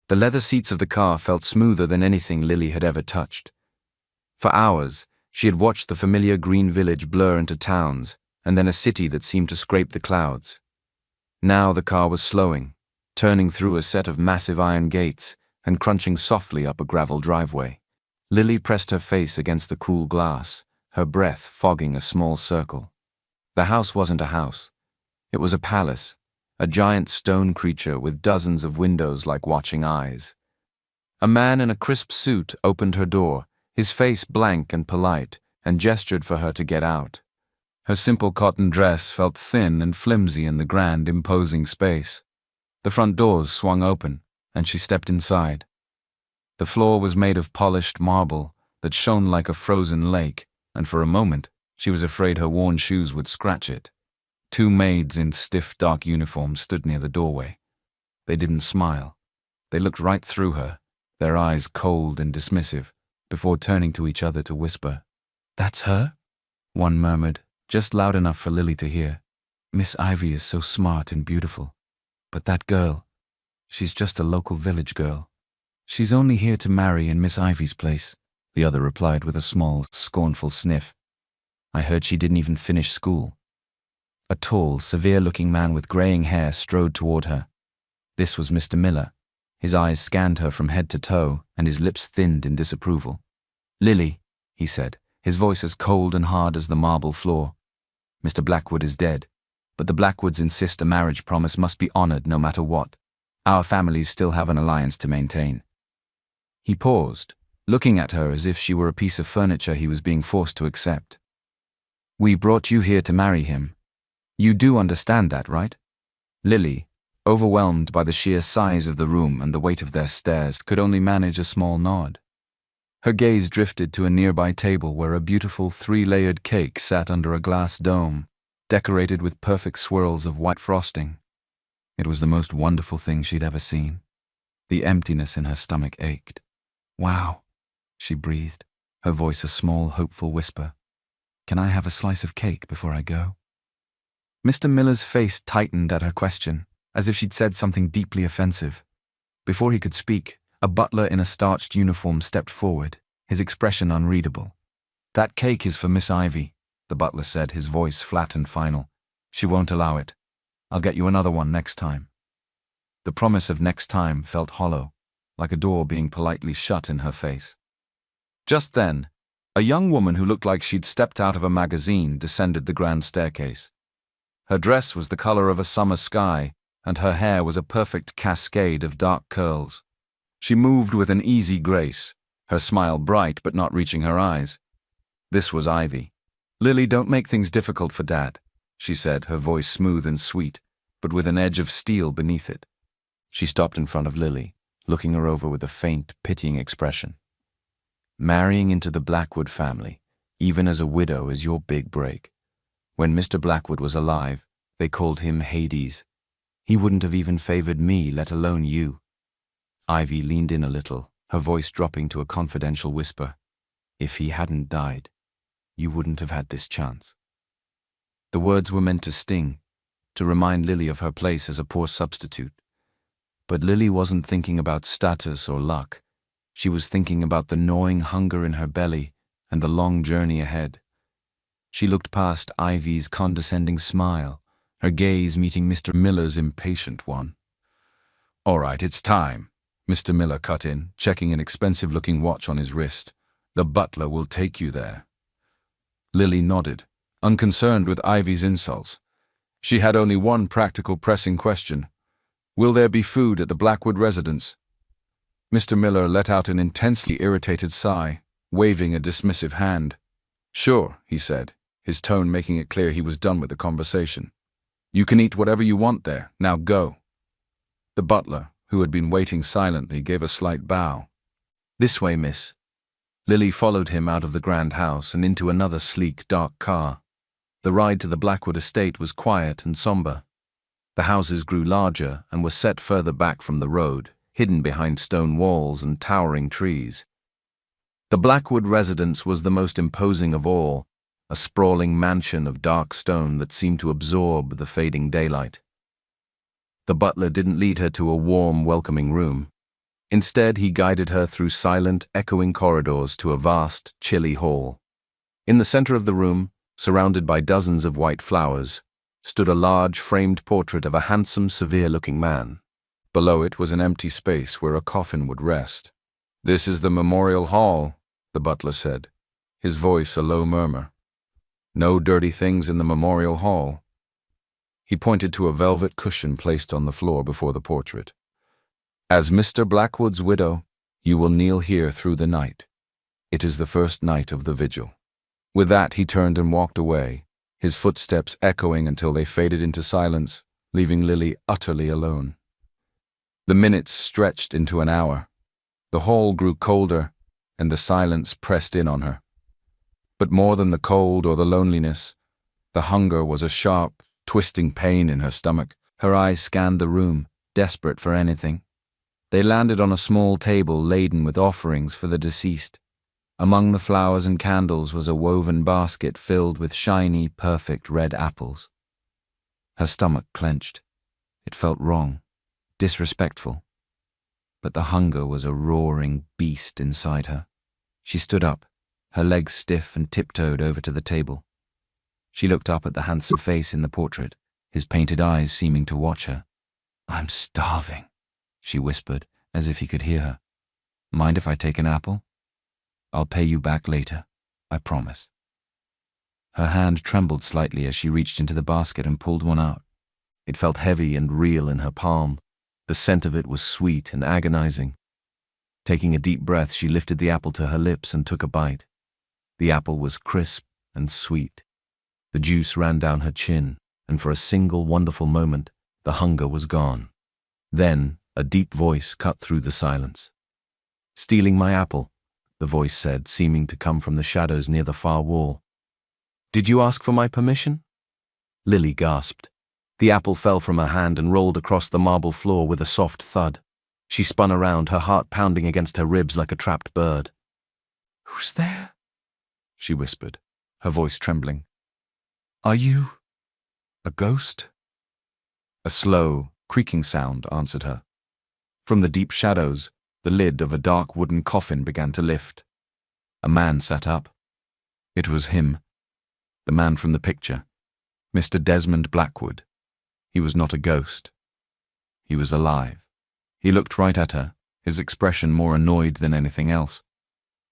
The leather seats of the car felt smoother than anything Lily had ever touched. For hours, she had watched the familiar green village blur into towns, and then a city that seemed to scrape the clouds. Now the car was slowing, turning through a set of massive iron gates and crunching softly up a gravel driveway. Lily pressed her face against the cool glass, her breath fogging a small circle. The house wasn't a house. It was a palace, a giant stone creature with dozens of windows like watching eyes. A man in a crisp suit opened her door, his face blank and polite, and gestured for her to get out. Her simple cotton dress felt thin and flimsy in the grand, imposing space. The front doors swung open, and she stepped inside. The floor was made of polished marble that shone like a frozen lake, and for a moment, she was afraid her worn shoes would scratch it. Two maids in stiff, dark uniforms stood near the doorway. They didn't smile. They looked right through her, their eyes cold and dismissive, before turning to each other to whisper. "That's her?" one murmured, just loud enough for Lily to hear. "Miss Ivy is so smart and beautiful. But that girl, she's just a local village girl. She's only here to marry in Miss Ivy's place," the other replied with a small, scornful sniff. "I heard she didn't even finish school." A tall, severe-looking man with graying hair strode toward her. This was Mr. Miller. His eyes scanned her from head to toe, and his lips thinned in disapproval. "Lily," he said, his voice as cold and hard as the marble floor. "Mr. Blackwood is dead, but the Blackwoods insist a marriage promise must be honored no matter what. Our families still have an alliance to maintain." He paused, looking at her as if she were a piece of furniture he was being forced to accept. "We brought you here to marry him. You do understand that, right?" Lily, overwhelmed by the sheer size of the room and the weight of their stares, could only manage a small nod. Her gaze drifted to a nearby table where a beautiful three-layered cake sat under a glass dome, decorated with perfect swirls of white frosting. It was the most wonderful thing she'd ever seen. The emptiness in her stomach ached. "Wow," she breathed, her voice a small, hopeful whisper. "Can I have a slice of cake before I go?" Mr. Miller's face tightened at her question, as if she'd said something deeply offensive. Before he could speak, a butler in a starched uniform stepped forward, his expression unreadable. "That cake is for Miss Ivy," the butler said, his voice flat and final. "She won't allow it. I'll get you another one next time." The promise of next time felt hollow, like a door being politely shut in her face. Just then, a young woman who looked like she'd stepped out of a magazine descended the grand staircase. Her dress was the color of a summer sky, and her hair was a perfect cascade of dark curls. She moved with an easy grace, her smile bright but not reaching her eyes. This was Ivy. "Lily, don't make things difficult for Dad," she said, her voice smooth and sweet, but with an edge of steel beneath it. She stopped in front of Lily, looking her over with a faint, pitying expression. "Marrying into the Blackwood family, even as a widow, is your big break. When Mr. Blackwood was alive, they called him Hades. He wouldn't have even favored me, let alone you." Ivy leaned in a little, her voice dropping to a confidential whisper. "If he hadn't died, you wouldn't have had this chance." The words were meant to sting, to remind Lily of her place as a poor substitute. But Lily wasn't thinking about status or luck. She was thinking about the gnawing hunger in her belly and the long journey ahead. She looked past Ivy's condescending smile, her gaze meeting Mr. Miller's impatient one. "All right, it's time," Mr. Miller cut in, checking an expensive-looking watch on his wrist. "The butler will take you there." Lily nodded, unconcerned with Ivy's insults. She had only one practical, pressing question. "Will there be food at the Blackwood residence?" Mr. Miller let out an intensely irritated sigh, waving a dismissive hand. "Sure," he said, his tone making it clear he was done with the conversation. "You can eat whatever you want there. Now go." The butler, who had been waiting silently, gave a slight bow. "This way, miss." Lily followed him out of the grand house and into another sleek, dark car. The ride to the Blackwood estate was quiet and somber. The houses grew larger and were set further back from the road, hidden behind stone walls and towering trees. The Blackwood residence was the most imposing of all, a sprawling mansion of dark stone that seemed to absorb the fading daylight. The butler didn't lead her to a warm, welcoming room. Instead, he guided her through silent, echoing corridors to a vast, chilly hall. In the center of the room, surrounded by dozens of white flowers, stood a large, framed portrait of a handsome, severe-looking man. Below it was an empty space where a coffin would rest. "This is the memorial hall," the butler said, his voice a low murmur. "No dirty things in the memorial hall." He pointed to a velvet cushion placed on the floor before the portrait. "As Mr. Blackwood's widow, you will kneel here through the night. It is the first night of the vigil." With that, he turned and walked away, his footsteps echoing until they faded into silence, leaving Lily utterly alone. The minutes stretched into an hour. The hall grew colder, and the silence pressed in on her. But more than the cold or the loneliness, the hunger was a sharp, twisting pain in her stomach. Her eyes scanned the room, desperate for anything. They landed on a small table laden with offerings for the deceased. Among the flowers and candles was a woven basket filled with shiny, perfect red apples. Her stomach clenched. It felt wrong, disrespectful. But the hunger was a roaring beast inside her. She stood up, her legs stiff, and tiptoed over to the table. She looked up at the handsome face in the portrait, his painted eyes seeming to watch her. "I'm starving," she whispered, as if he could hear her. "Mind if I take an apple? I'll pay you back later, I promise." Her hand trembled slightly as she reached into the basket and pulled one out. It felt heavy and real in her palm. The scent of it was sweet and agonizing. Taking a deep breath, she lifted the apple to her lips and took a bite. The apple was crisp and sweet. The juice ran down her chin, and for a single wonderful moment, the hunger was gone. Then, a deep voice cut through the silence. "Stealing my apple," the voice said, seeming to come from the shadows near the far wall. "Did you ask for my permission?" Lily gasped. The apple fell from her hand and rolled across the marble floor with a soft thud. She spun around, her heart pounding against her ribs like a trapped bird. "Who's there?" she whispered, her voice trembling. "Are you a ghost?" A slow, creaking sound answered her. From the deep shadows, the lid of a dark wooden coffin began to lift. A man sat up. It was him, the man from the picture, Mr. Desmond Blackwood. He was not a ghost. He was alive. He looked right at her, his expression more annoyed than anything else.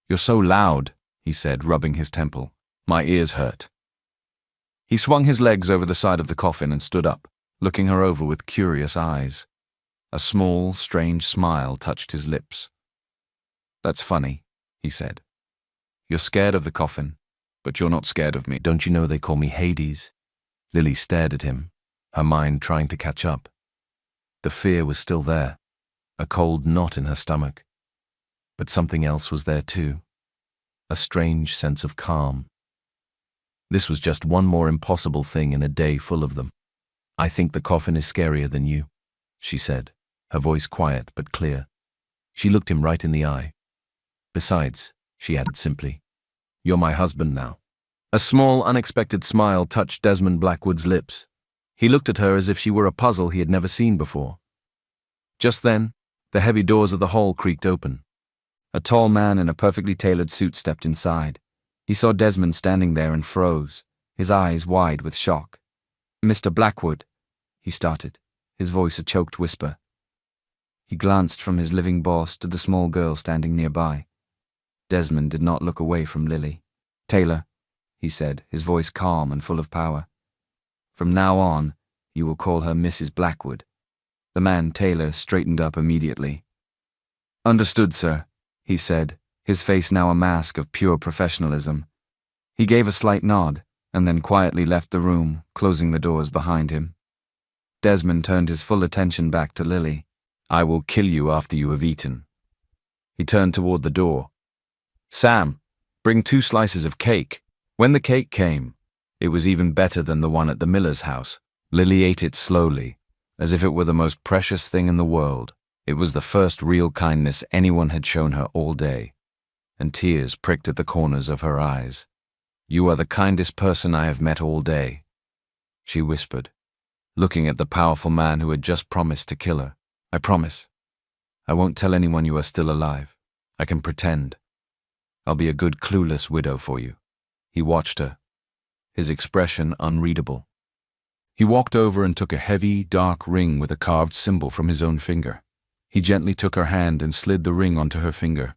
"You're so loud," he said, rubbing his temple. "My ears hurt." He swung his legs over the side of the coffin and stood up, looking her over with curious eyes. A small, strange smile touched his lips. "That's funny," he said. "You're scared of the coffin, but you're not scared of me. Don't you know they call me Hades?" Lily stared at him, her mind trying to catch up. The fear was still there, a cold knot in her stomach. But something else was there too, a strange sense of calm. This was just one more impossible thing in a day full of them. "I think the coffin is scarier than you," she said, her voice quiet but clear. She looked him right in the eye. "Besides," she added simply, "you're my husband now." A small, unexpected smile touched Desmond Blackwood's lips. He looked at her as if she were a puzzle he had never seen before. Just then, the heavy doors of the hall creaked open. A tall man in a perfectly tailored suit stepped inside. He saw Desmond standing there and froze, his eyes wide with shock. "Mr. Blackwood," he started, his voice a choked whisper. He glanced from his living boss to the small girl standing nearby. Desmond did not look away from Lily. "Taylor," he said, his voice calm and full of power. "From now on, you will call her Mrs. Blackwood." The man, Taylor, straightened up immediately. "Understood, sir," he said, his face now a mask of pure professionalism. He gave a slight nod, and then quietly left the room, closing the doors behind him. Desmond turned his full attention back to Lily. "I will kill you after you have eaten." He turned toward the door. "Sam, bring 2 slices of cake." When the cake came, it was even better than the one at the miller's house. Lily ate it slowly, as if it were the most precious thing in the world. It was the first real kindness anyone had shown her all day, and tears pricked at the corners of her eyes. "You are the kindest person I have met all day," she whispered, looking at the powerful man who had just promised to kill her. "I promise." I won't tell anyone you are still alive. I can pretend. I'll be a good clueless widow for you." He watched her, his expression unreadable. He walked over and took a heavy, dark ring with a carved symbol from his own finger. He gently took her hand and slid the ring onto her finger.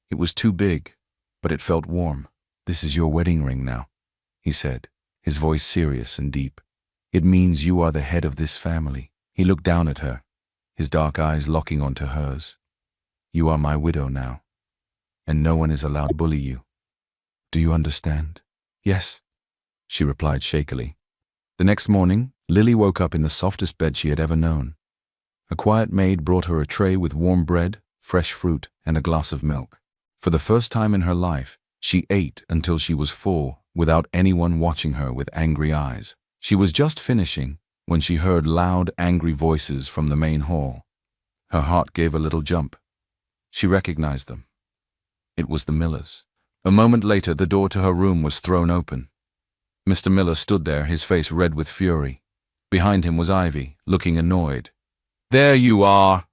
It was too big, but it felt warm. "This is your wedding ring now," he said, his voice serious and deep. "It means you are the head of this family." He looked down at her, his dark eyes locking onto hers. "You are my widow now, and no one is allowed to bully you. Do you understand?" "Yes," she replied shakily. The next morning, Lily woke up in the softest bed she had ever known. A quiet maid brought her a tray with warm bread, fresh fruit, and a glass of milk. For the first time in her life, she ate until she was full without anyone watching her with angry eyes. She was just finishing when she heard loud, angry voices from the main hall. Her heart gave a little jump. She recognized them. It was the Millers. A moment later, the door to her room was thrown open. Mr. Miller stood there, his face red with fury. Behind him was Ivy, looking annoyed. "There you are!"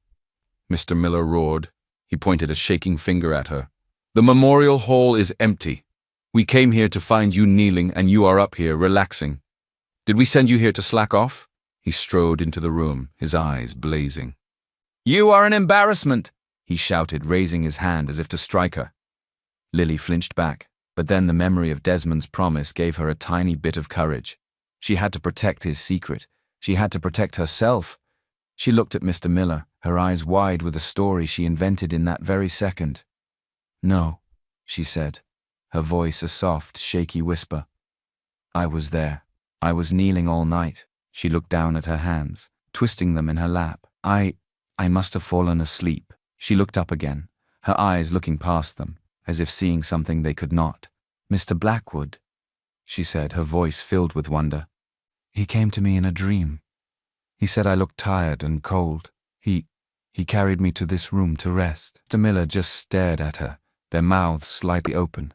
Mr. Miller roared. He pointed a shaking finger at her. "The memorial hall is empty. We came here to find you kneeling, and you are up here, relaxing. Did we send you here to slack off?" He strode into the room, his eyes blazing. "You are an embarrassment!" he shouted, raising his hand as if to strike her. Lily flinched back, but then the memory of Desmond's promise gave her a tiny bit of courage. She had to protect his secret. She had to protect herself. She looked at Mr. Miller, her eyes wide with a story she invented in that very second. "No," she said, her voice a soft, shaky whisper. "I was there. I was kneeling all night." She looked down at her hands, twisting them in her lap. I must have fallen asleep." She looked up again, her eyes looking past them, as if seeing something they could not. "Mr. Blackwood," she said, her voice filled with wonder. "He came to me in a dream. He said I looked tired and cold. He carried me to this room to rest." Mr. Miller just stared at her, their mouths slightly open.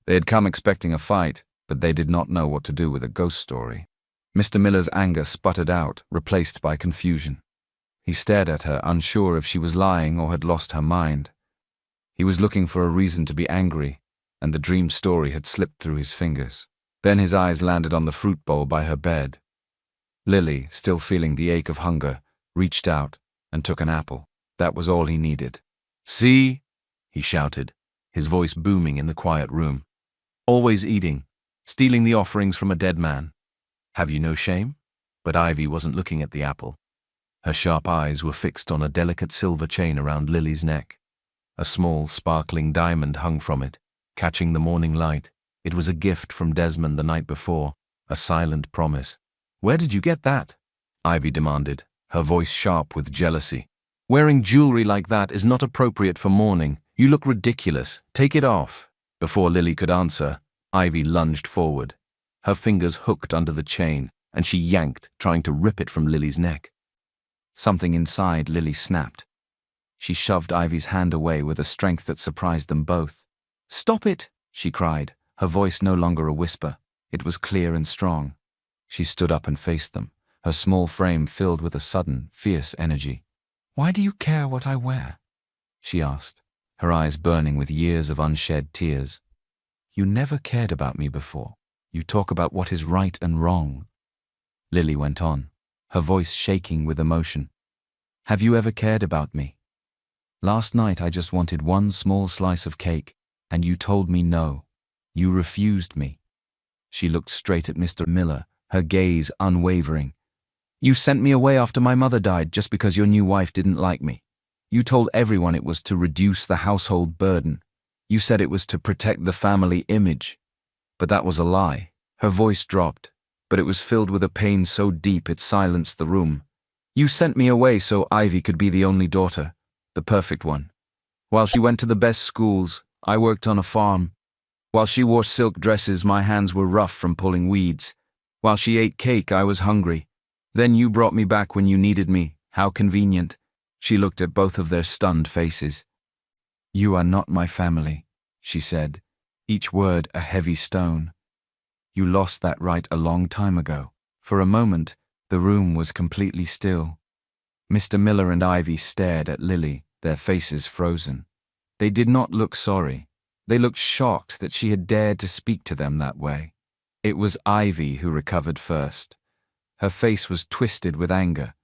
They had come expecting a fight, but they did not know what to do with a ghost story. Mr. Miller's anger sputtered out, replaced by confusion. He stared at her, unsure if she was lying or had lost her mind. He was looking for a reason to be angry, and the dream story had slipped through his fingers. Then his eyes landed on the fruit bowl by her bed. Lily, still feeling the ache of hunger, reached out and took an apple. That was all he needed. "See?" he shouted, his voice booming in the quiet room. "Always eating, stealing the offerings from a dead man. Have you no shame?" But Ivy wasn't looking at the apple. Her sharp eyes were fixed on a delicate silver chain around Lily's neck. A small, sparkling diamond hung from it, catching the morning light. It was a gift from Desmond the night before, a silent promise. "Where did you get that?" Ivy demanded, her voice sharp with jealousy. "Wearing jewelry like that is not appropriate for mourning. You look ridiculous. Take it off." Before Lily could answer, Ivy lunged forward. Her fingers hooked under the chain, and she yanked, trying to rip it from Lily's neck. Something inside Lily snapped. She shoved Ivy's hand away with a strength that surprised them both. "Stop it!" she cried, her voice no longer a whisper. It was clear and strong. She stood up and faced them, her small frame filled with a sudden, fierce energy. "Why do you care what I wear?" she asked, her eyes burning with years of unshed tears. "You never cared about me before. You talk about what is right and wrong." Lily went on, her voice shaking with emotion. "Have you ever cared about me? Last night I just wanted one small slice of cake, and you told me no. You refused me." She looked straight at Mr. Miller, her gaze unwavering. "You sent me away after my mother died just because your new wife didn't like me. You told everyone it was to reduce the household burden. You said it was to protect the family image. But that was a lie." Her voice dropped, but it was filled with a pain so deep it silenced the room. "You sent me away so Ivy could be the only daughter, the perfect one. While she went to the best schools, I worked on a farm. While she wore silk dresses, my hands were rough from pulling weeds. While she ate cake, I was hungry. Then you brought me back when you needed me. How convenient." She looked at both of their stunned faces. "You are not my family," she said, each word a heavy stone. "You lost that right a long time ago." For a moment, the room was completely still. Mr. Miller and Ivy stared at Lily, their faces frozen. They did not look sorry. They looked shocked that she had dared to speak to them that way. It was Ivy who recovered first. Her face was twisted with anger.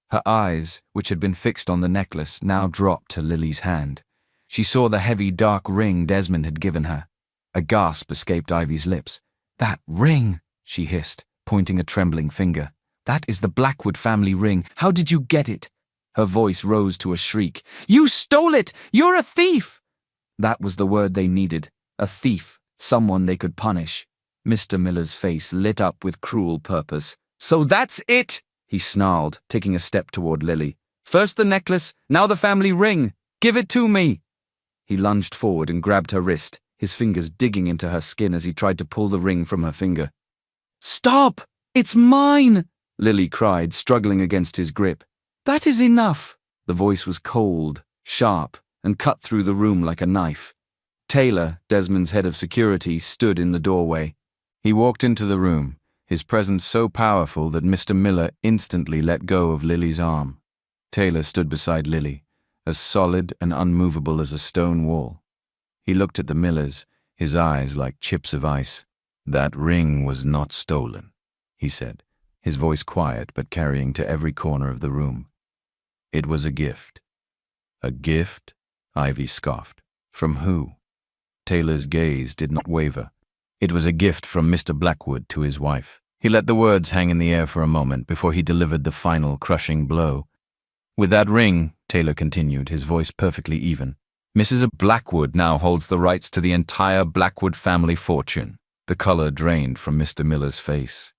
Her eyes, which had been fixed on the necklace, now dropped to Lily's hand. She saw the heavy, dark ring Desmond had given her. A gasp escaped Ivy's lips. "That ring!" she hissed, pointing a trembling finger. "That is the Blackwood family ring. How did you get it?" Her voice rose to a shriek. "You stole it! You're a thief!" That was the word they needed. A thief. Someone they could punish. Mr. Miller's face lit up with cruel purpose. "So that's it!" he snarled, taking a step toward Lily. "First the necklace, now the family ring. Give it to me!" He lunged forward and grabbed her wrist, his fingers digging into her skin as he tried to pull the ring from her finger. "Stop! It's mine!" Lily cried, struggling against his grip. "That is enough." The voice was cold, sharp, and cut through the room like a knife. Taylor, Desmond's head of security, stood in the doorway. He walked into the room, his presence so powerful that Mr. Miller instantly let go of Lily's arm. Taylor stood beside Lily, as solid and unmovable as a stone wall. He looked at the Millers, his eyes like chips of ice. "That ring was not stolen," he said, his voice quiet but carrying to every corner of the room. "It was a gift." "A gift?" Ivy scoffed. "From who?" Taylor's gaze did not waver. "It was a gift from Mr. Blackwood to his wife." He let the words hang in the air for a moment before he delivered the final crushing blow. "With that ring," Taylor continued, his voice perfectly even, "Mrs. Blackwood now holds the rights to the entire Blackwood family fortune." The color drained from Mr. Miller's face.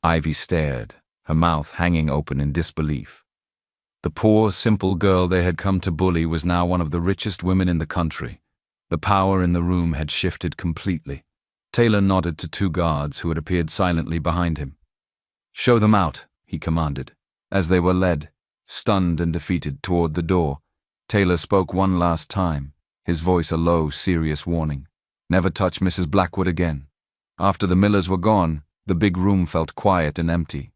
Ivy stared, her mouth hanging open in disbelief. The poor, simple girl they had come to bully was now one of the richest women in the country. The power in the room had shifted completely. Taylor nodded to two guards who had appeared silently behind him. "Show them out," he commanded. As they were led, stunned and defeated, toward the door, Taylor spoke one last time, his voice a low, serious warning. "Never touch Mrs. Blackwood again." After the Millers were gone, the big room felt quiet and empty.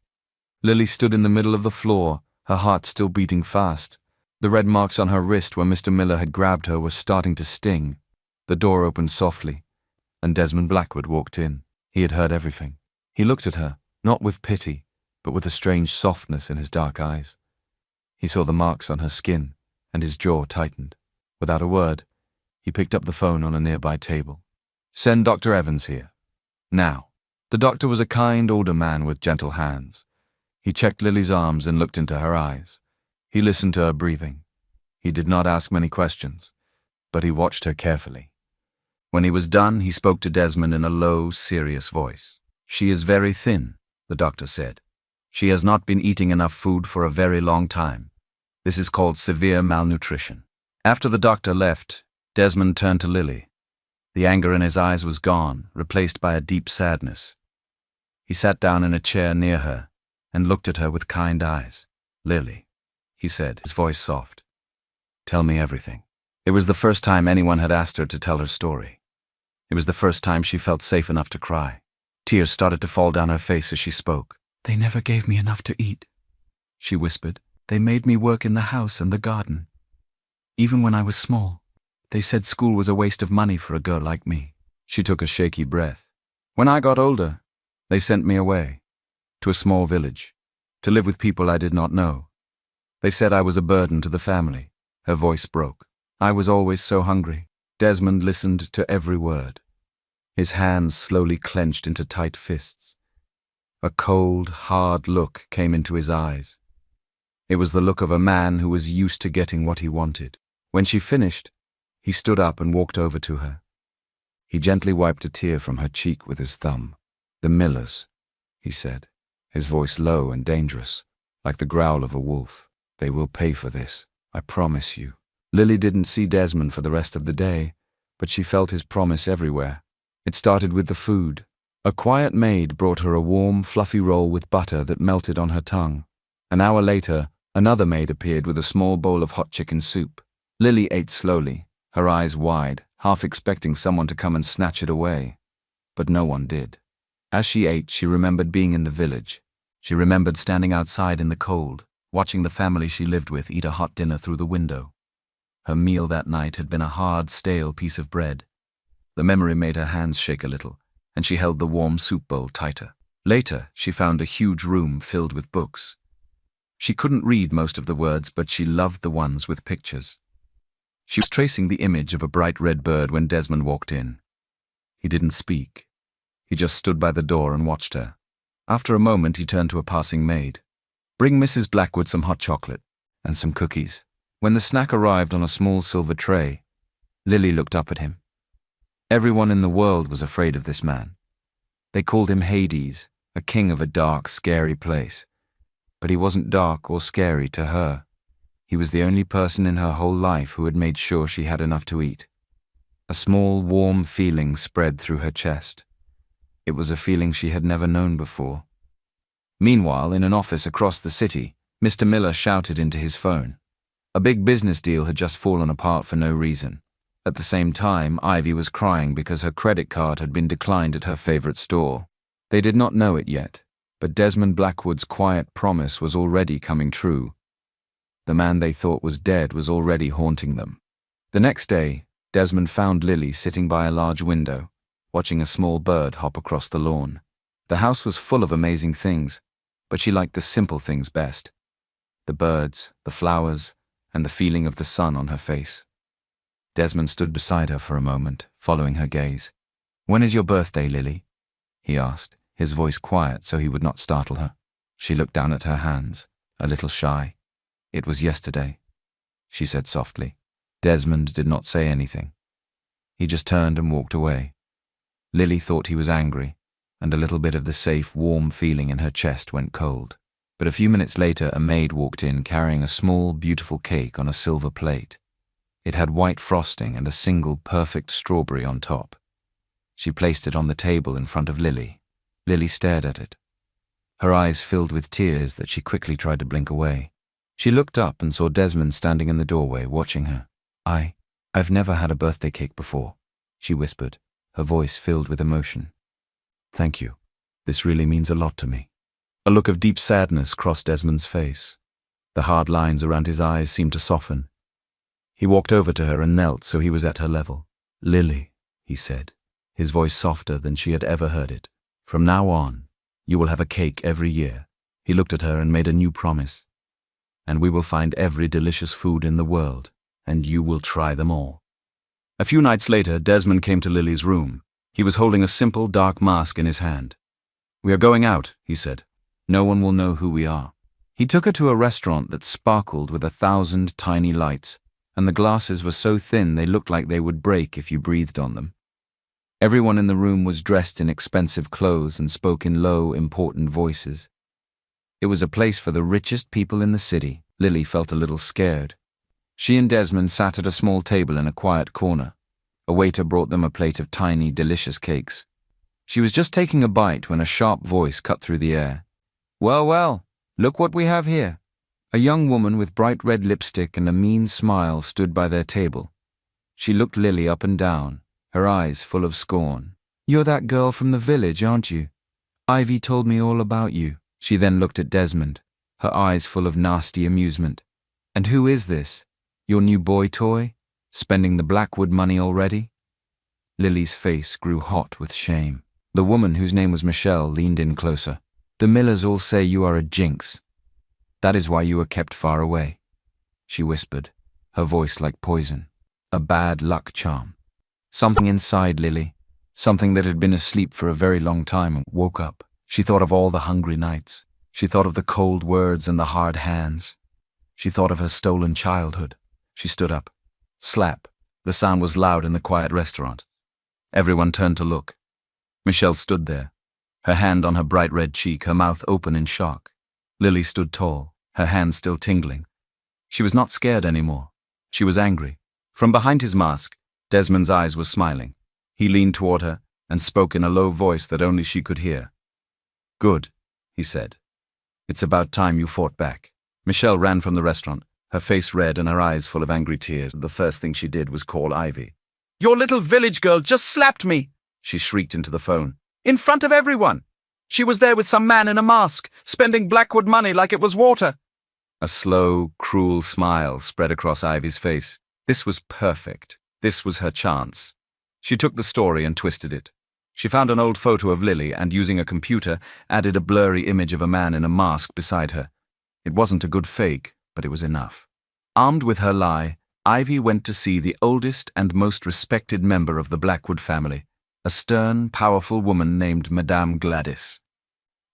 Lily stood in the middle of the floor, her heart still beating fast. The red marks on her wrist where Mr. Miller had grabbed her were starting to sting. The door opened softly, and Desmond Blackwood walked in. He had heard everything. He looked at her, not with pity, but with a strange softness in his dark eyes. He saw the marks on her skin, and his jaw tightened. Without a word, he picked up the phone on a nearby table. "Send Dr. Evans here. Now." The doctor was a kind older man with gentle hands. He checked Lily's arms and looked into her eyes. He listened to her breathing. He did not ask many questions, but he watched her carefully. When he was done, he spoke to Desmond in a low, serious voice. "She is very thin," the doctor said. "She has not been eating enough food for a very long time. This is called severe malnutrition." After the doctor left, Desmond turned to Lily. The anger in his eyes was gone, replaced by a deep sadness. He sat down in a chair near her and looked at her with kind eyes. "Lily," he said, his voice soft, "tell me everything." It was the first time anyone had asked her to tell her story. It was the first time she felt safe enough to cry. Tears started to fall down her face as she spoke. "They never gave me enough to eat," she whispered. "They made me work in the house and the garden. Even when I was small, they said school was a waste of money for a girl like me." She took a shaky breath. "When I got older, they sent me away, to a small village, to live with people I did not know. They said I was a burden to the family." Her voice broke. "I was always so hungry." Desmond listened to every word. His hands slowly clenched into tight fists. A cold, hard look came into his eyes. It was the look of a man who was used to getting what he wanted. When she finished, he stood up and walked over to her. He gently wiped a tear from her cheek with his thumb. "The Millers," he said, his voice low and dangerous, like the growl of a wolf. "They will pay for this, I promise you." Lily didn't see Desmond for the rest of the day, but she felt his promise everywhere. It started with the food. A quiet maid brought her a warm, fluffy roll with butter that melted on her tongue. An hour later, another maid appeared with a small bowl of hot chicken soup. Lily ate slowly, her eyes wide, half expecting someone to come and snatch it away. But no one did. As she ate, she remembered being in the village. She remembered standing outside in the cold, watching the family she lived with eat a hot dinner through the window. Her meal that night had been a hard, stale piece of bread. The memory made her hands shake a little, and she held the warm soup bowl tighter. Later, she found a huge room filled with books. She couldn't read most of the words, but she loved the ones with pictures. She was tracing the image of a bright red bird when Desmond walked in. He didn't speak. He just stood by the door and watched her. After a moment, he turned to a passing maid. "Bring Mrs. Blackwood some hot chocolate and some cookies." When the snack arrived on a small silver tray, Lily looked up at him. Everyone in the world was afraid of this man. They called him Hades, a king of a dark, scary place. But he wasn't dark or scary to her. He was the only person in her whole life who had made sure she had enough to eat. A small, warm feeling spread through her chest. It was a feeling she had never known before. Meanwhile, in an office across the city, Mr. Miller shouted into his phone. A big business deal had just fallen apart for no reason. At the same time, Ivy was crying because her credit card had been declined at her favorite store. They did not know it yet, but Desmond Blackwood's quiet promise was already coming true. The man they thought was dead was already haunting them. The next day, Desmond found Lily sitting by a large window, watching a small bird hop across the lawn. The house was full of amazing things, but she liked the simple things best. The birds, the flowers, and the feeling of the sun on her face. Desmond stood beside her for a moment, following her gaze. "When is your birthday, Lily?" he asked, his voice quiet so he would not startle her. She looked down at her hands, a little shy. "It was yesterday," she said softly. Desmond did not say anything. He just turned and walked away. Lily thought he was angry, and a little bit of the safe, warm feeling in her chest went cold. But a few minutes later, a maid walked in carrying a small, beautiful cake on a silver plate. It had white frosting and a single perfect strawberry on top. She placed it on the table in front of Lily. Lily stared at it. Her eyes filled with tears that she quickly tried to blink away. She looked up and saw Desmond standing in the doorway, watching her. I've never had a birthday cake before," she whispered, her voice filled with emotion. "Thank you. This really means a lot to me." A look of deep sadness crossed Desmond's face. The hard lines around his eyes seemed to soften. He walked over to her and knelt so he was at her level. "Lily," he said, his voice softer than she had ever heard it. "From now on, you will have a cake every year." He looked at her and made a new promise. "And we will find every delicious food in the world, and you will try them all." A few nights later, Desmond came to Lily's room. He was holding a simple, dark mask in his hand. "We are going out," he said. "No one will know who we are." He took her to a restaurant that sparkled with 1,000 tiny lights, and the glasses were so thin they looked like they would break if you breathed on them. Everyone in the room was dressed in expensive clothes and spoke in low, important voices. It was a place for the richest people in the city. Lily felt a little scared. She and Desmond sat at a small table in a quiet corner. A waiter brought them a plate of tiny, delicious cakes. She was just taking a bite when a sharp voice cut through the air. Well, look what we have here." A young woman with bright red lipstick and a mean smile stood by their table. She looked Lily up and down, her eyes full of scorn. "You're that girl from the village, aren't you? Ivy told me all about you." She then looked at Desmond, her eyes full of nasty amusement. "And who is this? Your new boy toy? Spending the Blackwood money already?" Lily's face grew hot with shame. The woman, whose name was Michelle, leaned in closer. "The Millers all say you are a jinx. That is why you were kept far away," she whispered, her voice like poison. "A bad luck charm." Something inside Lily, something that had been asleep for a very long time, woke up. She thought of all the hungry nights. She thought of the cold words and the hard hands. She thought of her stolen childhood. She stood up. Slap. The sound was loud in the quiet restaurant. Everyone turned to look. Michelle stood there, her hand on her bright red cheek, her mouth open in shock. Lily stood tall, her hands still tingling. She was not scared anymore. She was angry. From behind his mask, Desmond's eyes were smiling. He leaned toward her and spoke in a low voice that only she could hear. "Good," he said. "It's about time you fought back." Michelle ran from the restaurant, her face red and her eyes full of angry tears. The first thing she did was call Ivy. "Your little village girl just slapped me," she shrieked into the phone. "In front of everyone. She was there with some man in a mask, spending Blackwood money like it was water." A slow, cruel smile spread across Ivy's face. This was perfect. This was her chance. She took the story and twisted it. She found an old photo of Lily and, using a computer, added a blurry image of a man in a mask beside her. It wasn't a good fake, but it was enough. Armed with her lie, Ivy went to see the oldest and most respected member of the Blackwood family, a stern, powerful woman named Madame Gladys.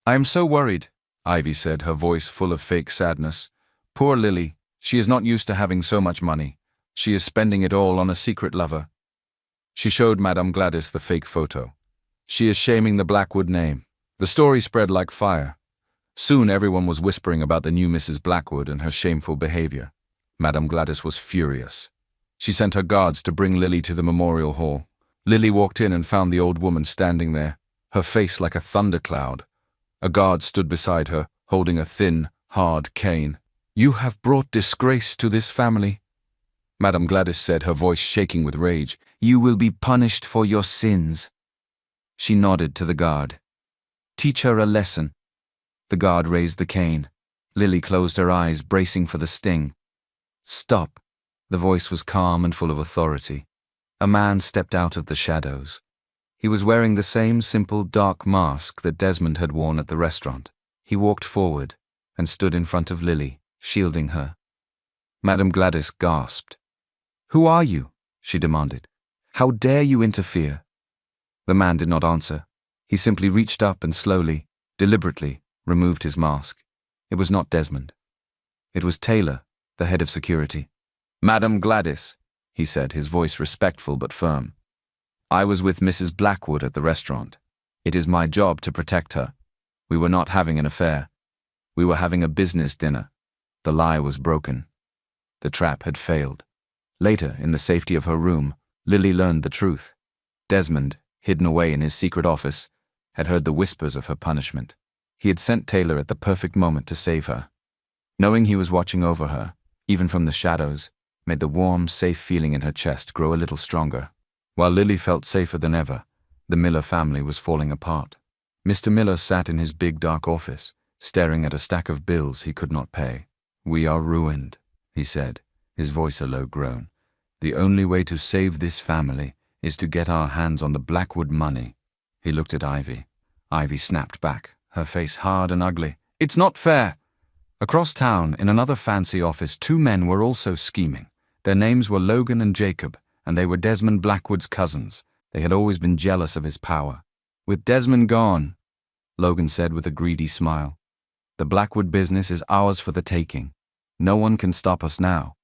"I am so worried," Ivy said, her voice full of fake sadness. "Poor Lily. She is not used to having so much money. She is spending it all on a secret lover." She showed Madame Gladys the fake photo. "She is shaming the Blackwood name." The story spread like fire. Soon everyone was whispering about the new Mrs. Blackwood and her shameful behavior. Madame Gladys was furious. She sent her guards to bring Lily to the memorial hall. Lily walked in and found the old woman standing there, her face like a thundercloud. A guard stood beside her, holding a thin, hard cane. "You have brought disgrace to this family," Madame Gladys said, her voice shaking with rage. "You will be punished for your sins." She nodded to the guard. "Teach her a lesson." The guard raised the cane. Lily closed her eyes, bracing for the sting. "Stop." The voice was calm and full of authority. A man stepped out of the shadows. He was wearing the same simple, dark mask that Desmond had worn at the restaurant. He walked forward and stood in front of Lily, shielding her. Madame Gladys gasped. "Who are you?" she demanded. "How dare you interfere?" The man did not answer. He simply reached up and slowly, deliberately, removed his mask. It was not Desmond. It was Taylor, the head of security. "Madame Gladys," he said, his voice respectful but firm. "I was with Mrs. Blackwood at the restaurant. It is my job to protect her. We were not having an affair. We were having a business dinner. The lie was broken. The trap had failed." Later, in the safety of her room, Lily learned the truth. Desmond, hidden away in his secret office, had heard the whispers of her punishment. He had sent Taylor at the perfect moment to save her. Knowing he was watching over her, even from the shadows, made the warm, safe feeling in her chest grow a little stronger. While Lily felt safer than ever, the Miller family was falling apart. Mr. Miller sat in his big dark office, staring at a stack of bills he could not pay. "We are ruined," he said, his voice a low groan. "The only way to save this family is to get our hands on the Blackwood money." He looked at Ivy. Ivy snapped back, her face hard and ugly. "It's not fair." Across town, in another fancy office, two men were also scheming. Their names were Logan and Jacob, and they were Desmond Blackwood's cousins. They had always been jealous of his power. "With Desmond gone," Logan said with a greedy smile, "the Blackwood business is ours for the taking. No one can stop us now."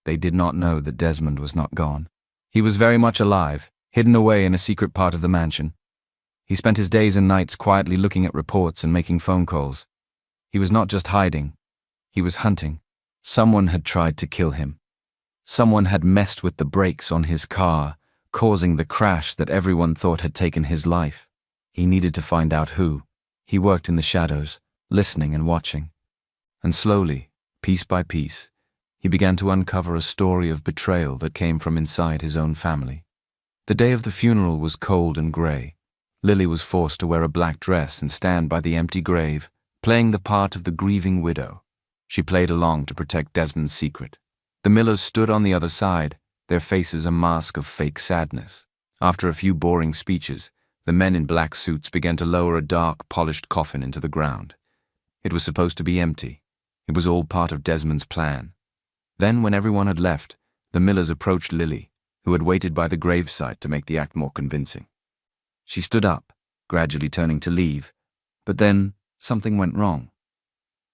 They did not know that Desmond was not gone. He was very much alive, hidden away in a secret part of the mansion. He spent his days and nights quietly looking at reports and making phone calls. He was not just hiding. He was hunting. Someone had tried to kill him. Someone had messed with the brakes on his car, causing the crash that everyone thought had taken his life. He needed to find out who. He worked in the shadows, listening and watching. And slowly, piece by piece, he began to uncover a story of betrayal that came from inside his own family. The day of the funeral was cold and grey. Lily was forced to wear a black dress and stand by the empty grave, playing the part of the grieving widow. She played along to protect Desmond's secret. The Millers stood on the other side, their faces a mask of fake sadness. After a few boring speeches, the men in black suits began to lower a dark, polished coffin into the ground. It was supposed to be empty. It was all part of Desmond's plan. Then, when everyone had left, the Millers approached Lily, who had waited by the gravesite to make the act more convincing. She stood up, gradually turning to leave, but then something went wrong.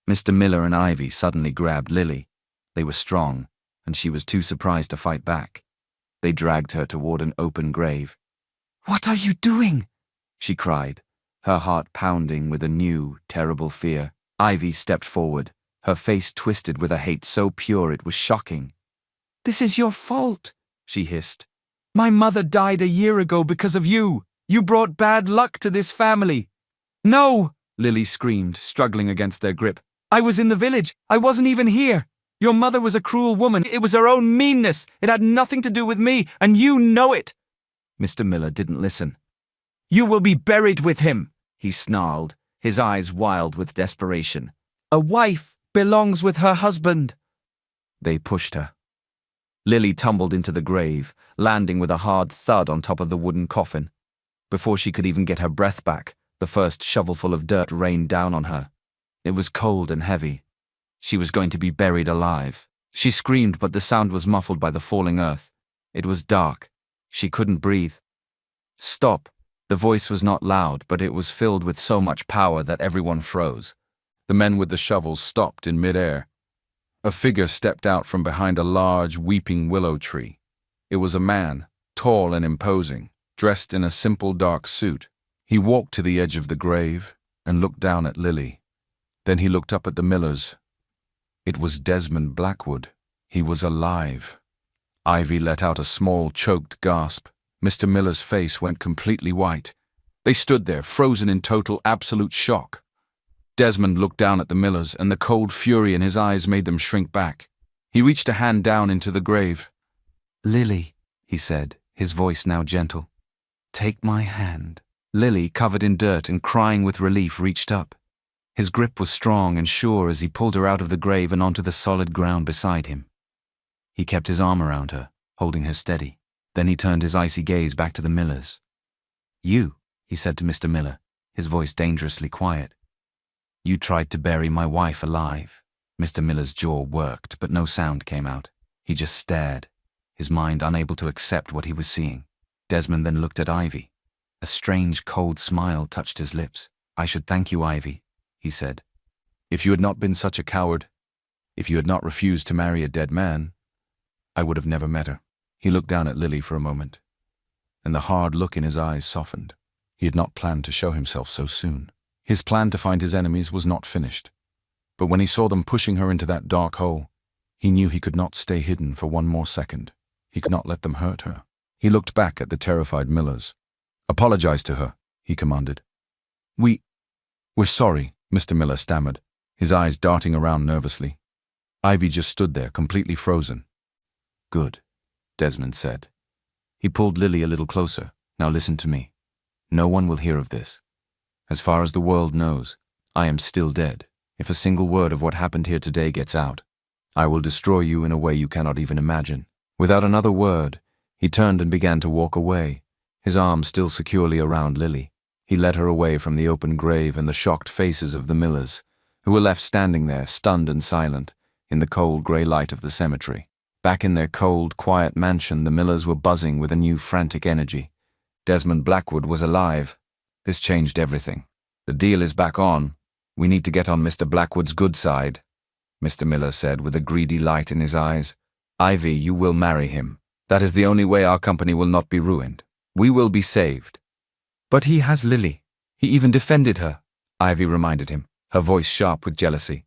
Mr. Miller and Ivy suddenly grabbed Lily. They were strong, and she was too surprised to fight back. They dragged her toward an open grave. "What are you doing?" she cried, her heart pounding with a new, terrible fear. Ivy stepped forward, her face twisted with a hate so pure it was shocking. "This is your fault," she hissed. "My mother died a year ago because of you. You brought bad luck to this family." "No!" Lily screamed, struggling against their grip. "I was in the village. I wasn't even here. Your mother was a cruel woman. It was her own meanness. It had nothing to do with me, and you know it." Mr. Miller didn't listen. "You will be buried with him," he snarled, his eyes wild with desperation. "A wife belongs with her husband." They pushed her. Lily tumbled into the grave, landing with a hard thud on top of the wooden coffin. Before she could even get her breath back, the first shovelful of dirt rained down on her. It was cold and heavy. She was going to be buried alive. She screamed, but the sound was muffled by the falling earth. It was dark. She couldn't breathe. "Stop." The voice was not loud, but it was filled with so much power that everyone froze. The men with the shovels stopped in midair. A figure stepped out from behind a large, weeping willow tree. It was a man, tall and imposing, dressed in a simple dark suit. He walked to the edge of the grave and looked down at Lily. Then he looked up at the Millers. It was Desmond Blackwood. He was alive. Ivy let out a small, choked gasp. Mr. Miller's face went completely white. They stood there, frozen in total, absolute shock. Desmond looked down at the Millers, and the cold fury in his eyes made them shrink back. He reached a hand down into the grave. "Lily," he said, his voice now gentle. "Take my hand." Lily, covered in dirt and crying with relief, reached up. His grip was strong and sure as he pulled her out of the grave and onto the solid ground beside him. He kept his arm around her, holding her steady. Then he turned his icy gaze back to the Millers. "You," he said to Mr. Miller, his voice dangerously quiet. "You tried to bury my wife alive." Mr. Miller's jaw worked, but no sound came out. He just stared, his mind unable to accept what he was seeing. Desmond then looked at Ivy. A strange, cold smile touched his lips. "I should thank you, Ivy," he said. "If you had not been such a coward, if you had not refused to marry a dead man, I would have never met her." He looked down at Lily for a moment, and the hard look in his eyes softened. He had not planned to show himself so soon. His plan to find his enemies was not finished. But when he saw them pushing her into that dark hole, he knew he could not stay hidden for one more second. He could not let them hurt her. He looked back at the terrified Millers. "Apologize to her," he commanded. We're sorry," Mr. Miller stammered, his eyes darting around nervously. Ivy just stood there, completely frozen. "Good," Desmond said. He pulled Lily a little closer. "Now listen to me. No one will hear of this. As far as the world knows, I am still dead. If a single word of what happened here today gets out, I will destroy you in a way you cannot even imagine." Without another word, he turned and began to walk away, his arms still securely around Lily. He led her away from the open grave and the shocked faces of the Millers, who were left standing there, stunned and silent, in the cold grey light of the cemetery. Back in their cold, quiet mansion, the Millers were buzzing with a new frantic energy. Desmond Blackwood was alive. This changed everything. "The deal is back on. We need to get on Mr. Blackwood's good side," Mr. Miller said with a greedy light in his eyes. "Ivy, you will marry him. That is the only way our company will not be ruined. We will be saved." "But he has Lily. He even defended her," Ivy reminded him, her voice sharp with jealousy.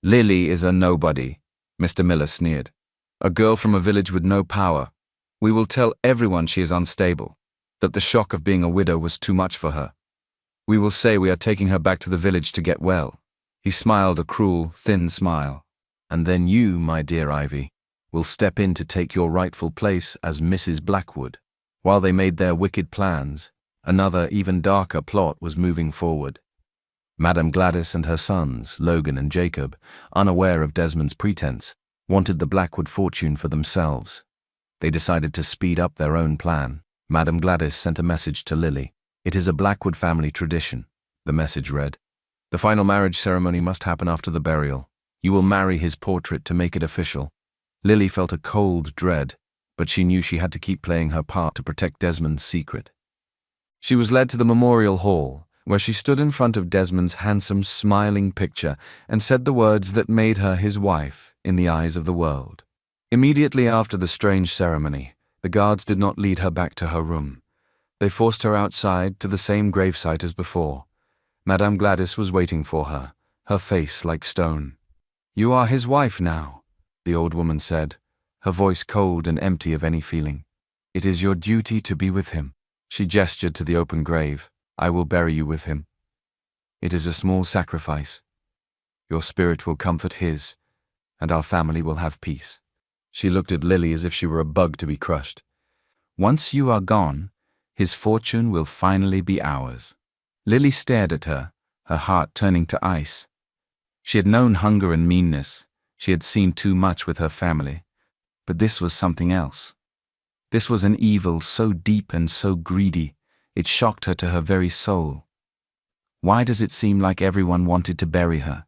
"Lily is a nobody," Mr. Miller sneered. "A girl from a village with no power. We will tell everyone she is unstable, that the shock of being a widow was too much for her. We will say we are taking her back to the village to get well." He smiled a cruel, thin smile. "And then you, my dear Ivy, will step in to take your rightful place as Mrs. Blackwood." While they made their wicked plans, another, even darker plot was moving forward. Madame Gladys and her sons, Logan and Jacob, unaware of Desmond's pretense, wanted the Blackwood fortune for themselves. They decided to speed up their own plan. Madame Gladys sent a message to Lily. "It is a Blackwood family tradition," the message read. "The final marriage ceremony must happen after the burial. You will marry his portrait to make it official." Lily felt a cold dread, but she knew she had to keep playing her part to protect Desmond's secret. She was led to the memorial hall, where she stood in front of Desmond's handsome, smiling picture and said the words that made her his wife in the eyes of the world. Immediately after the strange ceremony, the guards did not lead her back to her room. They forced her outside to the same gravesite as before. Madame Gladys was waiting for her, her face like stone. "You are his wife now," the old woman said, her voice cold and empty of any feeling. "It is your duty to be with him." She gestured to the open grave. "I will bury you with him. It is a small sacrifice. Your spirit will comfort his, and our family will have peace." She looked at Lily as if she were a bug to be crushed. "Once you are gone, his fortune will finally be ours." Lily stared at her, her heart turning to ice. She had known hunger and meanness. She had seen too much with her family. But this was something else. This was an evil so deep and so greedy, it shocked her to her very soul. Why does it seem like everyone wanted to bury her?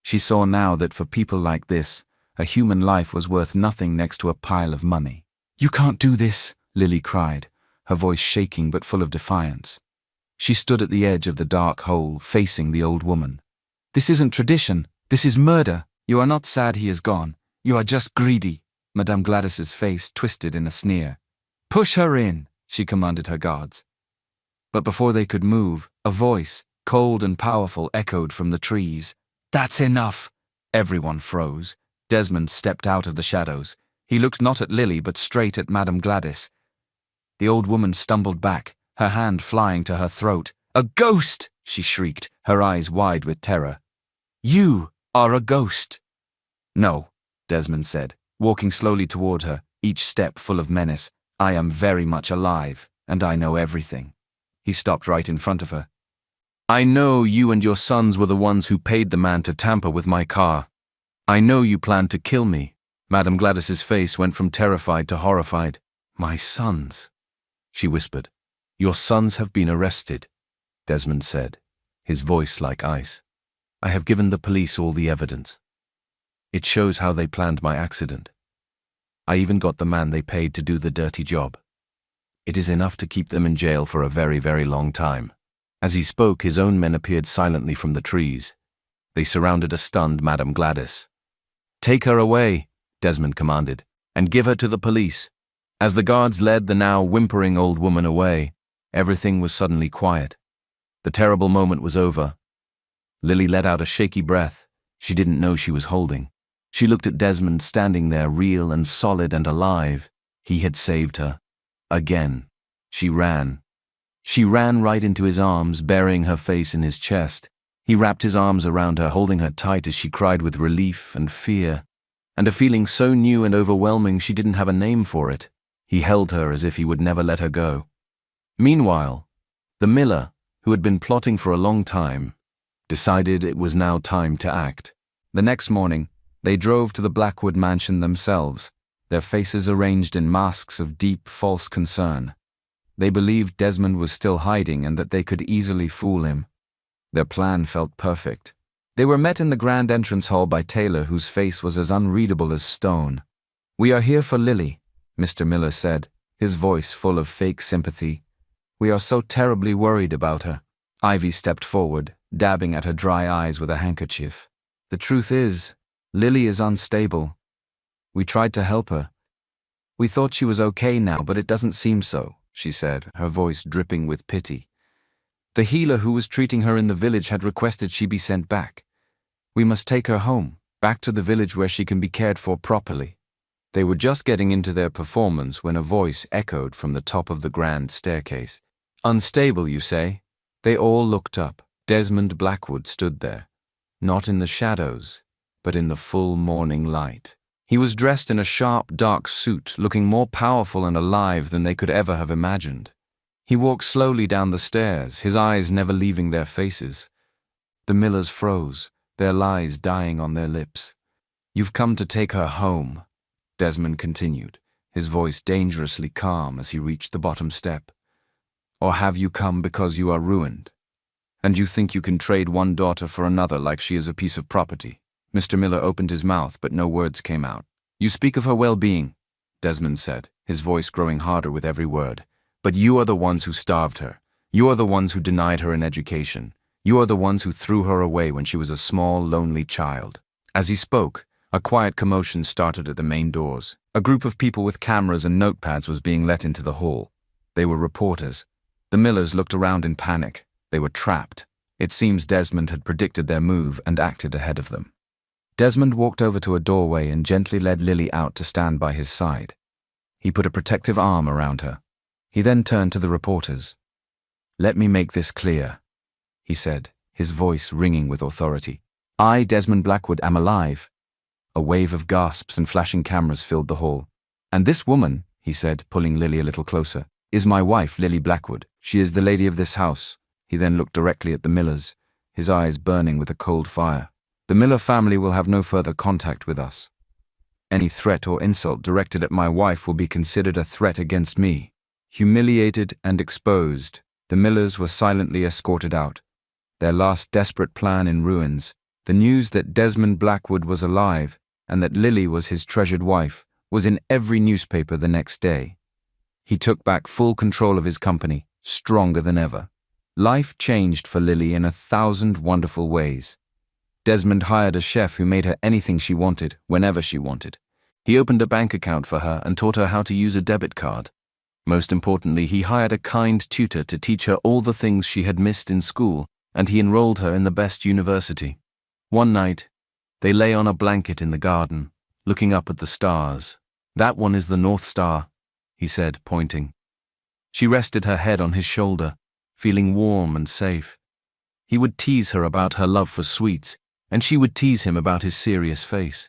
She saw now that for people like this, a human life was worth nothing next to a pile of money. "You can't do this," Lily cried, her voice shaking but full of defiance. She stood at the edge of the dark hole, facing the old woman. "This isn't tradition. This is murder. You are not sad he is gone. You are just greedy." Madame Gladys's face twisted in a sneer. "Push her in," she commanded her guards. But before they could move, a voice, cold and powerful, echoed from the trees. "That's enough!" Everyone froze. Desmond stepped out of the shadows. He looked not at Lily but straight at Madame Gladys. The old woman stumbled back, her hand flying to her throat. "A ghost!" she shrieked, her eyes wide with terror. "You are a ghost!" "No," Desmond said, walking slowly toward her, each step full of menace. "I am very much alive, and I know everything." He stopped right in front of her. "I know you and your sons were the ones who paid the man to tamper with my car. I know you planned to kill me." Madame Gladys's face went from terrified to horrified. "My sons," she whispered. "Your sons have been arrested," Desmond said, his voice like ice. "I have given the police all the evidence. It shows how they planned my accident. I even got the man they paid to do the dirty job. It is enough to keep them in jail for a very, very long time." As he spoke, his own men appeared silently from the trees. They surrounded a stunned Madame Gladys. "Take her away," Desmond commanded, "and give her to the police." As the guards led the now whimpering old woman away, everything was suddenly quiet. The terrible moment was over. Lily let out a shaky breath she didn't know she was holding. She looked at Desmond standing there, real and solid and alive. He had saved her. Again. She ran. She ran right into his arms, burying her face in his chest. He wrapped his arms around her, holding her tight as she cried with relief and fear, and a feeling so new and overwhelming she didn't have a name for it. He held her as if he would never let her go. Meanwhile, the miller, who had been plotting for a long time, decided it was now time to act. The next morning, they drove to the Blackwood mansion themselves, their faces arranged in masks of deep, false concern. They believed Desmond was still hiding and that they could easily fool him. Their plan felt perfect. They were met in the grand entrance hall by Taylor, whose face was as unreadable as stone. "We are here for Lily," Mr. Miller said, his voice full of fake sympathy. "We are so terribly worried about her." Ivy stepped forward, dabbing at her dry eyes with a handkerchief. "The truth is, Lily is unstable. We tried to help her. We thought she was okay now, but it doesn't seem so," she said, her voice dripping with pity. "The healer who was treating her in the village had requested she be sent back. We must take her home, back to the village where she can be cared for properly." They were just getting into their performance when a voice echoed from the top of the grand staircase. "Unstable, you say?" They all looked up. Desmond Blackwood stood there, not in the shadows, but in the full morning light. He was dressed in a sharp, dark suit, looking more powerful and alive than they could ever have imagined. He walked slowly down the stairs, his eyes never leaving their faces. The Millers froze, their lies dying on their lips. "You've come to take her home," Desmond continued, his voice dangerously calm as he reached the bottom step. "Or have you come because you are ruined? And you think you can trade one daughter for another like she is a piece of property?" Mr. Miller opened his mouth, but no words came out. "You speak of her well-being," Desmond said, his voice growing harder with every word. "But you are the ones who starved her. You are the ones who denied her an education. You are the ones who threw her away when she was a small, lonely child." As he spoke, a quiet commotion started at the main doors. A group of people with cameras and notepads was being let into the hall. They were reporters. The Millers looked around in panic. They were trapped. It seems Desmond had predicted their move and acted ahead of them. Desmond walked over to a doorway and gently led Lily out to stand by his side. He put a protective arm around her. He then turned to the reporters. "Let me make this clear," he said, his voice ringing with authority. "I, Desmond Blackwood, am alive." A wave of gasps and flashing cameras filled the hall. "And this woman," he said, pulling Lily a little closer, "is my wife, Lily Blackwood. She is the lady of this house." He then looked directly at the Millers, his eyes burning with a cold fire. The Miller family will have no further contact with us. Any threat or insult directed at my wife will be considered a threat against me." Humiliated and exposed, the Millers were silently escorted out, their last desperate plan in ruins. The news that Desmond Blackwood was alive and that Lily was his treasured wife was in every newspaper the next day. He took back full control of his company, stronger than ever. Life changed for Lily in 1,000 wonderful ways. Desmond hired a chef who made her anything she wanted, whenever she wanted. He opened a bank account for her and taught her how to use a debit card. Most importantly, he hired a kind tutor to teach her all the things she had missed in school, and he enrolled her in the best university. One night, they lay on a blanket in the garden, looking up at the stars. "That one is the North Star," he said, pointing. She rested her head on his shoulder, feeling warm and safe. He would tease her about her love for sweets, and she would tease him about his serious face.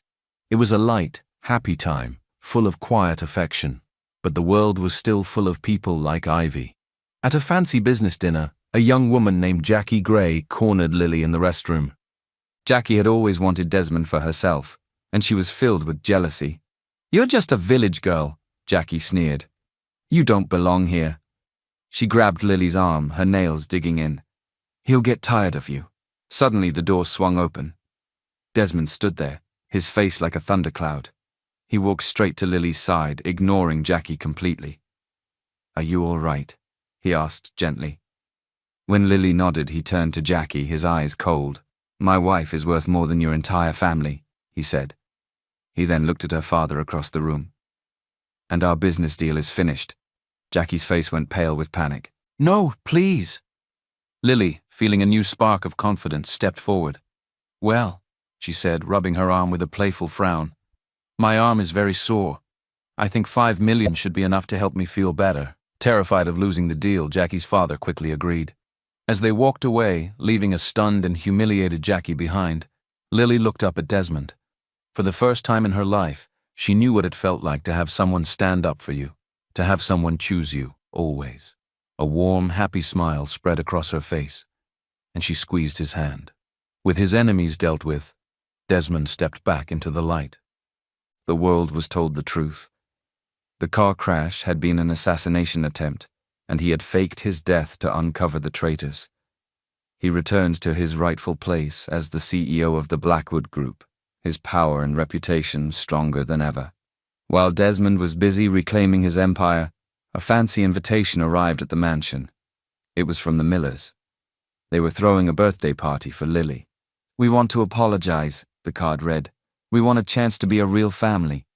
It was a light, happy time, full of quiet affection. But the world was still full of people like Ivy. At a fancy business dinner, a young woman named Jackie Gray cornered Lily in the restroom. Jackie had always wanted Desmond for herself, and she was filled with jealousy. "You're just a village girl," Jackie sneered. "You don't belong here." She grabbed Lily's arm, her nails digging in. "He'll get tired of you." Suddenly the door swung open. Desmond stood there, his face like a thundercloud. He walked straight to Lily's side, ignoring Jackie completely. "Are you all right?" he asked gently. When Lily nodded, he turned to Jackie, his eyes cold. "My wife is worth more than your entire family," he said. He then looked at her father across the room. "And our business deal is finished." Jackie's face went pale with panic. "No, please." Lily, feeling a new spark of confidence, stepped forward. "Well," she said, rubbing her arm with a playful frown, "my arm is very sore. I think 5 million should be enough to help me feel better." Terrified of losing the deal, Jackie's father quickly agreed. As they walked away, leaving a stunned and humiliated Jackie behind, Lily looked up at Desmond. For the first time in her life, she knew what it felt like to have someone stand up for you, to have someone choose you, always. A warm, happy smile spread across her face, and she squeezed his hand. With his enemies dealt with, Desmond stepped back into the light. The world was told the truth. The car crash had been an assassination attempt, and he had faked his death to uncover the traitors. He returned to his rightful place as the CEO of the Blackwood Group, his power and reputation stronger than ever. While Desmond was busy reclaiming his empire, a fancy invitation arrived at the mansion. It was from the Millers. They were throwing a birthday party for Lily. "We want to apologize," the card read. "We want a chance to be a real family."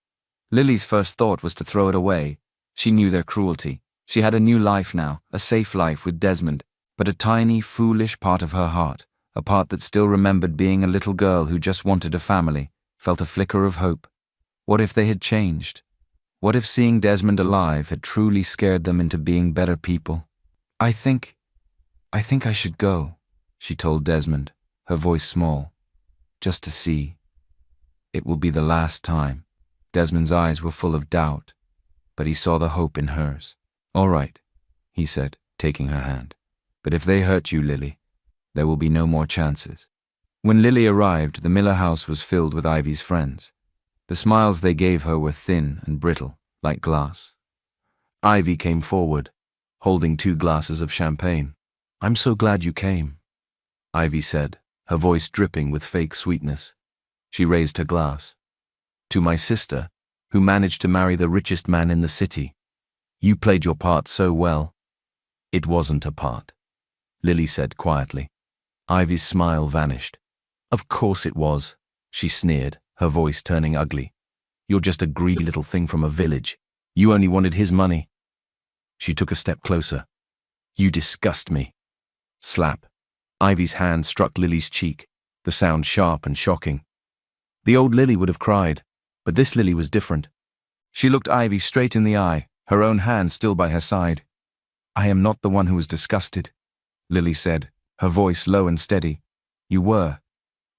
Lily's first thought was to throw it away. She knew their cruelty. She had a new life now, a safe life with Desmond, but a tiny, foolish part of her heart, a part that still remembered being a little girl who just wanted a family, felt a flicker of hope. What if they had changed? What if seeing Desmond alive had truly scared them into being better people? I think I should go," she told Desmond, her voice small. "Just to see. It will be the last time." Desmond's eyes were full of doubt, but he saw the hope in hers. "All right," he said, taking her hand. "But if they hurt you, Lily, there will be no more chances." When Lily arrived, the Miller house was filled with Ivy's friends. The smiles they gave her were thin and brittle, like glass. Ivy came forward, holding 2 glasses of champagne. "I'm so glad you came," Ivy said, her voice dripping with fake sweetness. She raised her glass. "To my sister, who managed to marry the richest man in the city. You played your part so well." "It wasn't a part," Lily said quietly. Ivy's smile vanished. "Of course it was," she sneered, her voice turning ugly. "You're just a greedy little thing from a village. You only wanted his money." She took a step closer. "You disgust me." Slap. Ivy's hand struck Lily's cheek, the sound sharp and shocking. The old Lily would have cried, but this Lily was different. She looked Ivy straight in the eye, her own hand still by her side. "I am not the one who was disgusted," Lily said, her voice low and steady. "You were.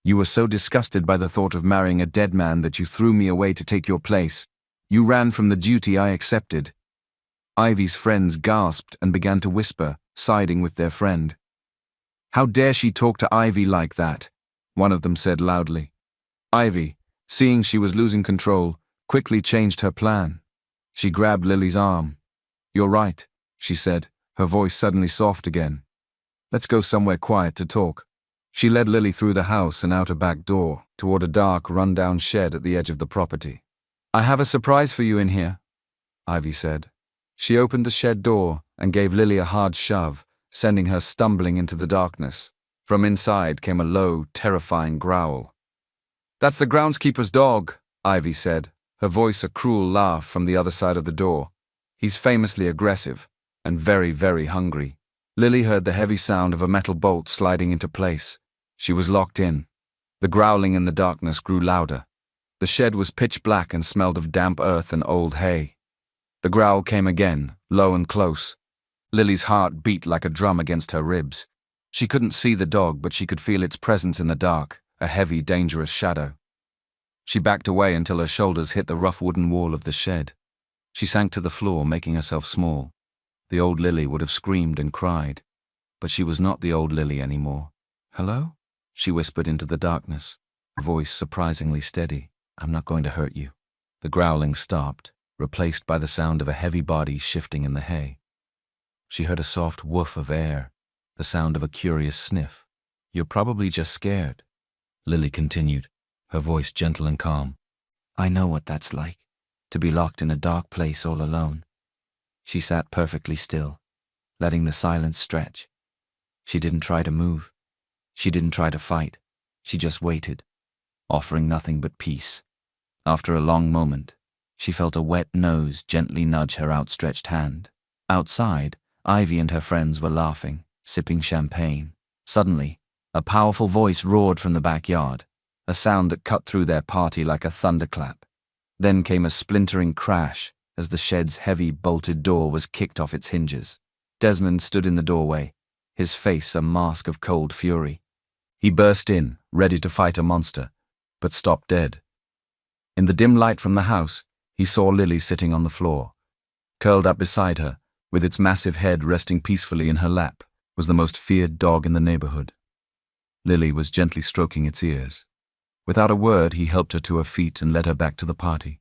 You were so disgusted by the thought of marrying a dead man that you threw me away to take your place. You ran from the duty I accepted." Ivy's friends gasped and began to whisper, siding with their friend. "How dare she talk to Ivy like that? one of them said loudly. Ivy, seeing she was losing control, quickly changed her plan. She grabbed Lily's arm. "You're right," she said, her voice suddenly soft again. "Let's go somewhere quiet to talk." She led Lily through the house and out a back door, toward a dark, run-down shed at the edge of the property. "I have a surprise for you in here," Ivy said. She opened the shed door and gave Lily a hard shove, sending her stumbling into the darkness. From inside came a low, terrifying growl. "That's the groundskeeper's dog," Ivy said, her voice a cruel laugh from the other side of the door. "He's famously aggressive and very, very hungry." Lily heard the heavy sound of a metal bolt sliding into place. She was locked in. The growling in the darkness grew louder. The shed was pitch black and smelled of damp earth and old hay. The growl came again, low and close. Lily's heart beat like a drum against her ribs. She couldn't see the dog, but she could feel its presence in the dark, a heavy, dangerous shadow. She backed away until her shoulders hit the rough wooden wall of the shed. She sank to the floor, making herself small. The old Lily would have screamed and cried, but she was not the old Lily anymore. "Hello?" she whispered into the darkness, her voice surprisingly steady. "I'm not going to hurt you." The growling stopped, replaced by the sound of a heavy body shifting in the hay. She heard a soft woof of air, the sound of a curious sniff. "You're probably just scared," Lily continued, her voice gentle and calm. "I know what that's like, to be locked in a dark place all alone." She sat perfectly still, letting the silence stretch. She didn't try to move. She didn't try to fight. She just waited, offering nothing but peace. After a long moment, she felt a wet nose gently nudge her outstretched hand. Outside, Ivy and her friends were laughing, sipping champagne. Suddenly, a powerful voice roared from the backyard, a sound that cut through their party like a thunderclap. Then came a splintering crash as the shed's heavy, bolted door was kicked off its hinges. Desmond stood in the doorway, his face a mask of cold fury. He burst in, ready to fight a monster, but stopped dead. In the dim light from the house, he saw Lily sitting on the floor. Curled up beside her, with its massive head resting peacefully in her lap, was the most feared dog in the neighborhood. Lily was gently stroking its ears. Without a word, he helped her to her feet and led her back to the party.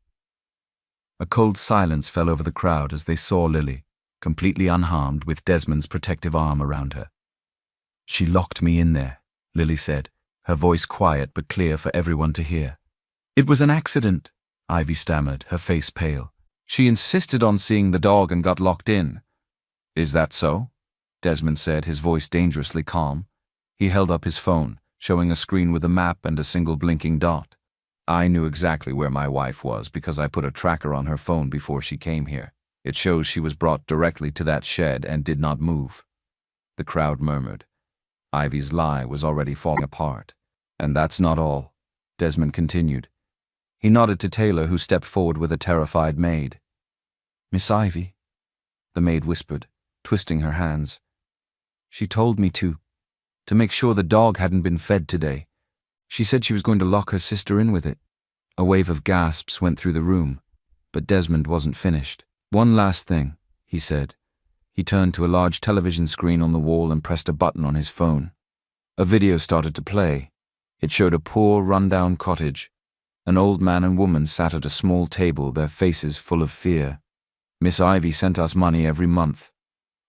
A cold silence fell over the crowd as they saw Lily, completely unharmed, with Desmond's protective arm around her. "She locked me in there," Lily said, her voice quiet but clear for everyone to hear. "It was an accident," Ivy stammered, her face pale. "She insisted on seeing the dog and got locked in." "Is that so?" Desmond said, his voice dangerously calm. He held up his phone, showing a screen with a map and a single blinking dot. "I knew exactly where my wife was because I put a tracker on her phone before she came here. It shows she was brought directly to that shed and did not move." The crowd murmured. Ivy's lie was already falling apart. "And that's not all," Desmond continued. He nodded to Taylor, who stepped forward with a terrified maid. "Miss Ivy," the maid whispered, twisting her hands. "She told me to make sure the dog hadn't been fed today. She said she was going to lock her sister in with it." A wave of gasps went through the room, but Desmond wasn't finished. "One last thing," he said. He turned to a large television screen on the wall and pressed a button on his phone. A video started to play. It showed a poor, run-down cottage. An old man and woman sat at a small table, their faces full of fear. "Miss Ivy sent us money every month,"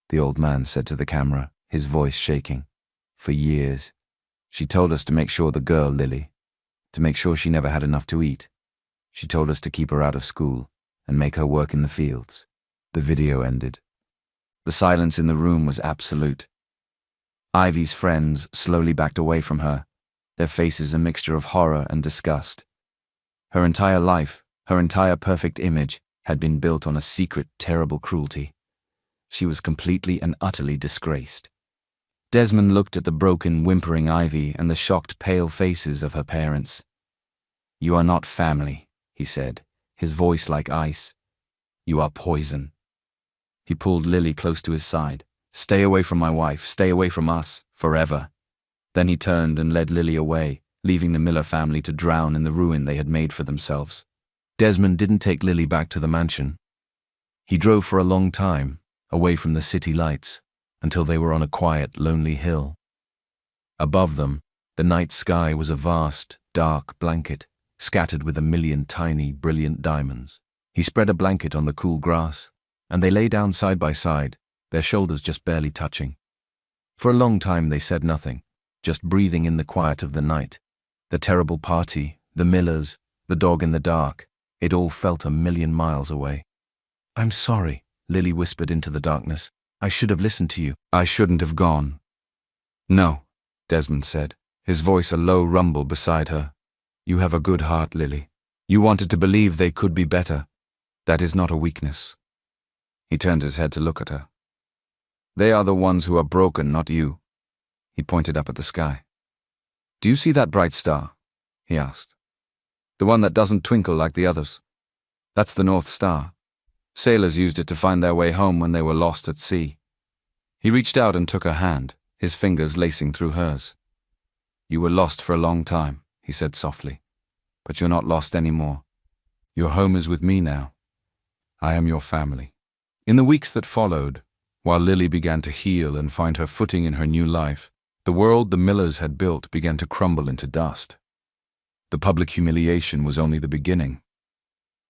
the old man said to the camera, his voice shaking. "For years. She told us to make sure the girl, Lily, to make sure she never had enough to eat. She told us to keep her out of school and make her work in the fields." The video ended. The silence in the room was absolute. Ivy's friends slowly backed away from her, their faces a mixture of horror and disgust. Her entire life, her entire perfect image, had been built on a secret, terrible cruelty. She was completely and utterly disgraced. Desmond looked at the broken, whimpering Ivy and the shocked, pale faces of her parents. "You are not family," he said, his voice like ice. "You are poison." He pulled Lily close to his side. "Stay away from my wife, stay away from us, forever." Then he turned and led Lily away, leaving the Miller family to drown in the ruin they had made for themselves. Desmond didn't take Lily back to the mansion. He drove for a long time, away from the city lights, until they were on a quiet, lonely hill. Above them, The night sky was a vast, dark blanket, scattered with a million tiny, brilliant diamonds. He spread a blanket on the cool grass, and they lay down side by side, their shoulders just barely touching. For a long time they said nothing, just breathing in the quiet of the night. The terrible party, the Millers, the dog in the dark, it all felt a million miles away. "I'm sorry," Lily whispered into the darkness. "I should have listened to you." "I shouldn't have gone." "No," Desmond said, his voice a low rumble beside her. "You have a good heart, Lily. You wanted to believe they could be better. That is not a weakness." He turned his head to look at her. "They are the ones who are broken, not you." He pointed up at the sky. "Do you see that bright star?" he asked. "The one that doesn't twinkle like the others. That's the North Star. Sailors used it to find their way home when they were lost at sea." He reached out and took her hand, his fingers lacing through hers. "You were lost for a long time," he said softly, "but you're not lost anymore. Your home is with me now. I am your family." In the weeks that followed, while Lily began to heal and find her footing in her new life, the world the Millers had built began to crumble into dust. The public humiliation was only the beginning.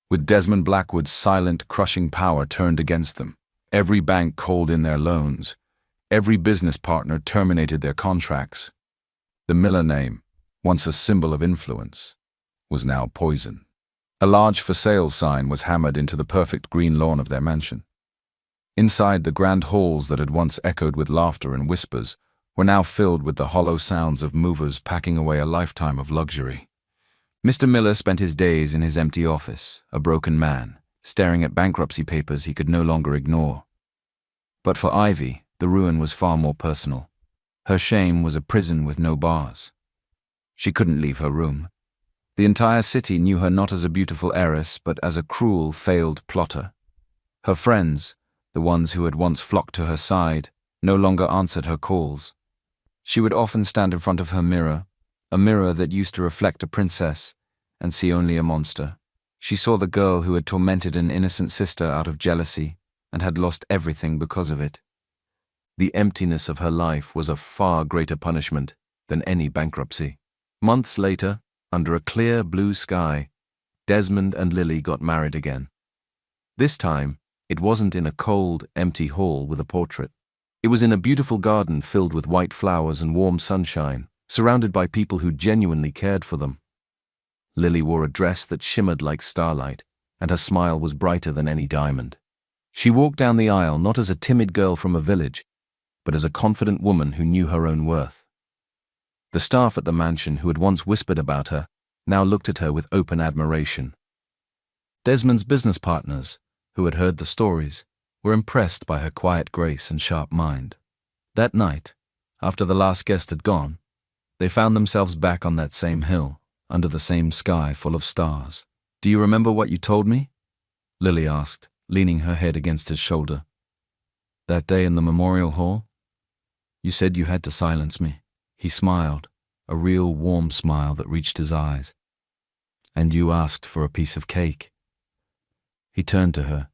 With Desmond Blackwood's silent, crushing power turned against them, every bank called in their loans, every business partner terminated their contracts. The Miller name, once a symbol of influence, was now poison. A large for sale sign was hammered into the perfect green lawn of their mansion. Inside, the grand halls that had once echoed with laughter and whispers were now filled with the hollow sounds of movers packing away a lifetime of luxury. Mr. Miller spent his days in his empty office, a broken man, staring at bankruptcy papers he could no longer ignore. But for Ivy, the ruin was far more personal. Her shame was a prison with no bars. She couldn't leave her room. The entire city knew her not as a beautiful heiress, but as a cruel, failed plotter. Her friends, the ones who had once flocked to her side, no longer answered her calls. She would often stand in front of her mirror, a mirror that used to reflect a princess, and see only a monster. She saw the girl who had tormented an innocent sister out of jealousy and had lost everything because of it. The emptiness of her life was a far greater punishment than any bankruptcy. Months later, under a clear blue sky, Desmond and Lily got married again. This time, it wasn't in a cold, empty hall with a portrait. It was in a beautiful garden filled with white flowers and warm sunshine, surrounded by people who genuinely cared for them. Lily wore a dress that shimmered like starlight, and her smile was brighter than any diamond. She walked down the aisle not as a timid girl from a village, but as a confident woman who knew her own worth. The staff at the mansion who had once whispered about her now looked at her with open admiration. Desmond's business partners, who had heard the stories, were impressed by her quiet grace and sharp mind. That night, after the last guest had gone, they found themselves back on that same hill, under the same sky full of stars. "Do you remember what you told me?" Lily asked, leaning her head against his shoulder. "That day in the memorial hall? You said you had to silence me." He smiled, a real warm smile that reached his eyes. "And you asked for a piece of cake." He turned to her,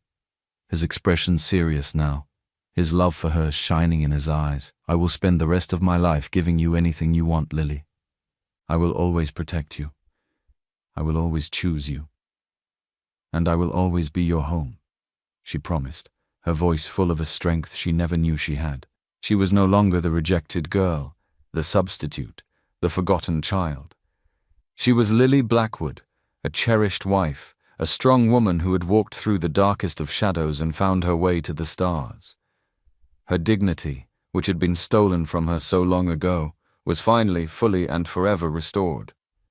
his expression serious now, his love for her shining in his eyes. "I will spend the rest of my life giving you anything you want, Lily. I will always protect you. I will always choose you. And I will always be your home," she promised, her voice full of a strength she never knew she had. She was no longer the rejected girl, the substitute, the forgotten child. She was Lily Blackwood, a cherished wife, a strong woman who had walked through the darkest of shadows and found her way to the stars. Her dignity, which had been stolen from her so long ago, was finally, fully and forever restored.